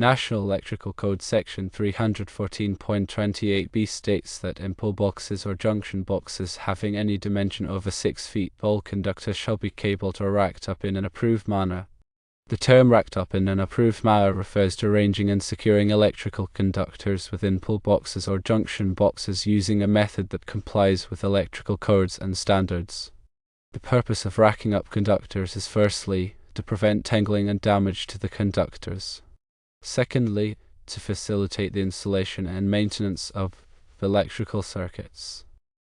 National Electrical Code Section 314.28b states that in pull boxes or junction boxes having any dimension over 6 feet, all conductors shall be cabled or racked up in an approved manner. The term racked up in an approved manner refers to arranging and securing electrical conductors within pull boxes or junction boxes using a method that complies with electrical codes and standards. The purpose of racking up conductors is firstly, to prevent tangling and damage to the conductors. Secondly, to facilitate the installation and maintenance of electrical circuits.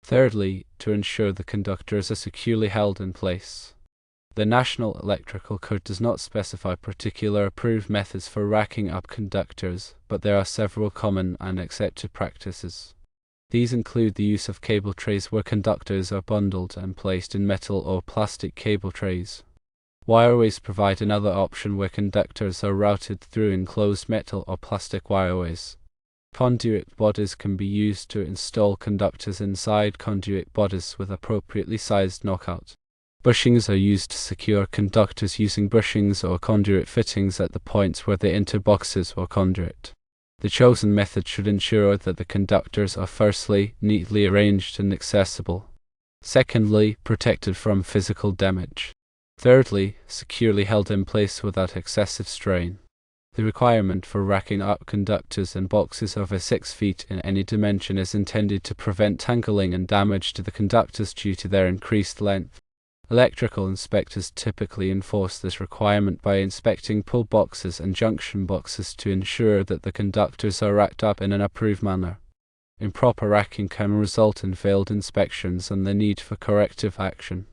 Thirdly, to ensure the conductors are securely held in place. The National Electrical Code does not specify particular approved methods for racking up conductors, but there are several common and accepted practices. These include the use of cable trays where conductors are bundled and placed in metal or plastic cable trays. Wireways provide another option where conductors are routed through enclosed metal or plastic wireways. Conduit bodies can be used to install conductors inside conduit bodies with appropriately sized knockout. Bushings are used to secure conductors using bushings or conduit fittings at the points where they enter boxes or conduit. The chosen method should ensure that the conductors are firstly, neatly arranged and accessible. Secondly, protected from physical damage. Thirdly, securely held in place without excessive strain. The requirement for racking up conductors in boxes over 6 feet in any dimension is intended to prevent tangling and damage to the conductors due to their increased length. Electrical inspectors typically enforce this requirement by inspecting pull boxes and junction boxes to ensure that the conductors are racked up in an approved manner. Improper racking can result in failed inspections and the need for corrective action.